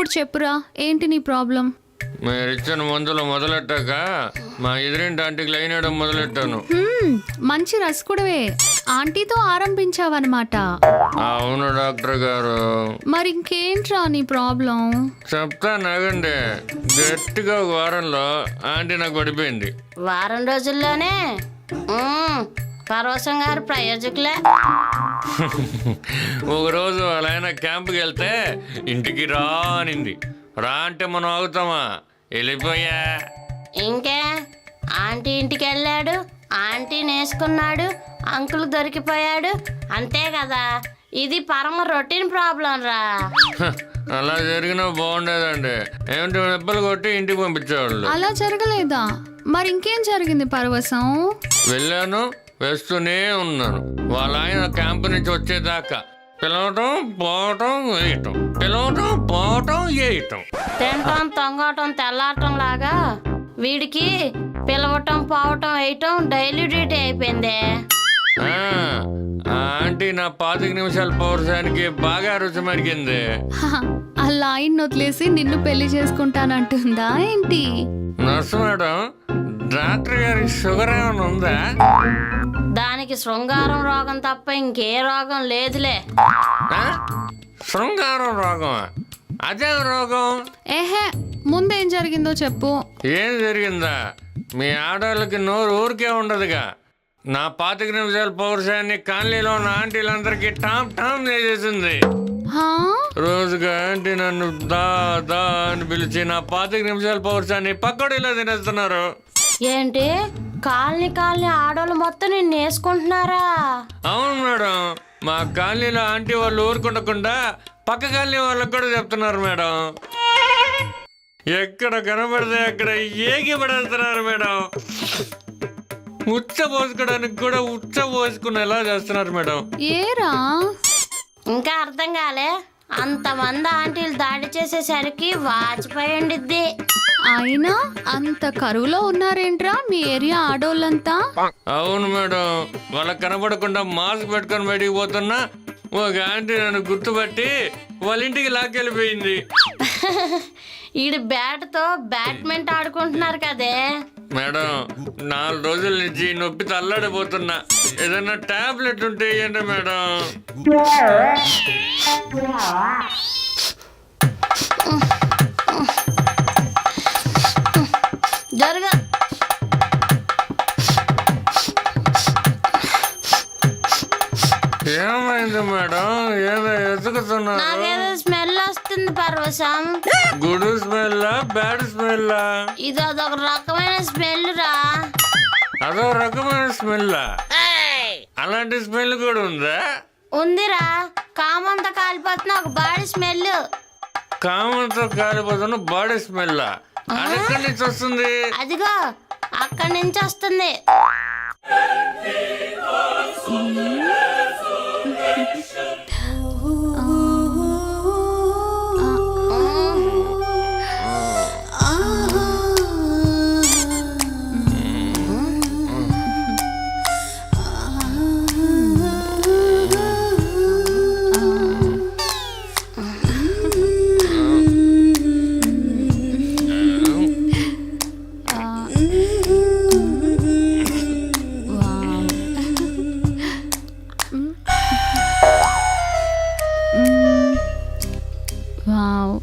ఇప్పుడు చెప్పురా, ఏంటి నీ ప్రాబ్లం? మీరిచ్చిన మందులు మొదలెట్టాక మా ఎదురింటి ఆంటీకి లైన్ వేయడం మొదలెట్టాను. మంచి రసకుడవే, ఆంటీతో ఆరంభించావన్నమాట. అవును డాక్టర్ గారు. మరి ఇంకేంట్రా నీ ప్రాబ్లం? చెప్తా నాగండి. గట్టిగా ఒక వారంలో ఆంటీ నాకు పడిపోయింది. వారం రోజుల్లోనే పర్వసం గారు ప్రయోజకులే. ఒకరోజు అలా ఆయన క్యాంపుకి వెళ్తే ఇంటికి రా అనింది. రా అంటే మనం ఆగుతామా? వెళ్ళిపోయా. ఇంకే ఆంటీ ఇంటికి వెళ్ళాడు, ఆంటీ నేసుకున్నాడు, అంకుల్ దొరికిపోయాడు, అంతే కదా. ఇది పరమ రొటీన్ ప్రాబ్లం రా. అలా జరిగినా బాగుండేదండి. ఏమంటే దెబ్బలు కొట్టి ఇంటికి పంపించేవాళ్ళు. అలా జరగలేదా? మరి ఇంకేం జరిగింది పరవశం? వెళ్ళాను, వేస్తూనే ఉన్నాను. వాళ్ళ ఆయన క్యాంపు నుంచి వచ్చేదాకా పిలవటం పోవటం వేయటం, పిలవటం పోవటం వేయటం. తినటం తొంగటం తెల్లారటం లాగా వీడికి పిలవటం పోవటం వేయటం డైలీ డ్యూటీ అయిపోయింది. ఆంటీ నా 25 నిమిషాల పౌరుషానికి బాగా రుచి మరిగింది. ఆ లైన్ వదిలేసి నిన్ను పెళ్లి చేసుకుంటానంటుందా ఏంటి? నర్సు మేడం, డాక్టర్ గారికి షుగర్ ఏమైనా ఉందా? దానికి శృంగారం రోగం తప్ప ఇంకే రోగం లేదులే. శృంగారం రోగమా? అదే రోగం. ఏహే, ముందేం జరిగిందో చెప్పు. ఏం జరిగిందా? మీ ఆడవాళ్ళకి నోరు ఊరికే ఉండదుగా. నా 25 నిమిషాల పౌరుషాన్ని కాలనీలో ఉన్న ఆంటీలందరికీ టామ్ టామ్ చేసేసింది. రోజుగా ఆంటీ నన్ను దా దా అని పిలిచి నా 25 నిమిషాల పౌరుషాన్ని పక్కడిలో తినేస్తున్నారు. ఏంటి కాలనీ ఆడవాళ్ళు మొత్తం నిన్ను వేసుకుంటున్నారా? అవును మేడం, మా కాలనీలో ఆంటీ వాళ్ళు ఊరుకుండకుండా పక్క కాలనీ వాళ్ళకి కూడా చెప్తున్నారు మేడం. ఎక్కడ కనబడితే అక్కడ ఏగి పడేస్తున్నారు మేడం. ఉచ్చ పోసుకోవడానికి కూడా ఉచ్చ పోసుకునేలా చేస్తున్నారు మేడం. ఏరా ఇంకా అర్థం కాలే? అంతమంది ఆంటీలు దాడి చేసేసరికి వాచిపోయిండిద్ది. అయినా అంత కరువులో ఉన్నారేంట్రా మీ ఏరియా ఆడోళ్ళంతా? అవును మేడం, వాళ్ళకి కనబడకుండా మాస్క్ పెట్టుకొని బయటికి పోతున్నా ఒక ఆంటీ నన్ను గుర్తుపట్టి వాళ్ళ ఇంటికి లాక్కెళ్ళిపోయింది. ఈడు బ్యాట్తో బ్యాడ్మింటన్ ఆడుకుంటున్నారు కదే మేడం. 4 రోజుల నుంచి నొప్పితో అల్లాడిపోతున్నా. ఏదైనా టాబ్లెట్ ఉంటే ఏంటి మేడం? జరగ ఏమైంది మేడం? ఏదో ఎతుకుతున్నారు. నాకేదో స్మెల్ వస్తుంది పర్వసం. Good smell, bad smell? ఇది అదొక రకమైన స్మెల్ రా. అదో రకమైన స్మెల్? అలాంటి స్మెల్ కూడా ఉందా? ఉందిరా, కామంతా కాలిపోతున్న ఒక బాడీ స్మెల్. కామంతో కాలిపోతున్న బాడీ స్మెల్? అది ఎక్కడి నుంచి వస్తుంది? అదిగో అక్కడి నుంచి వస్తుంది. వావ్.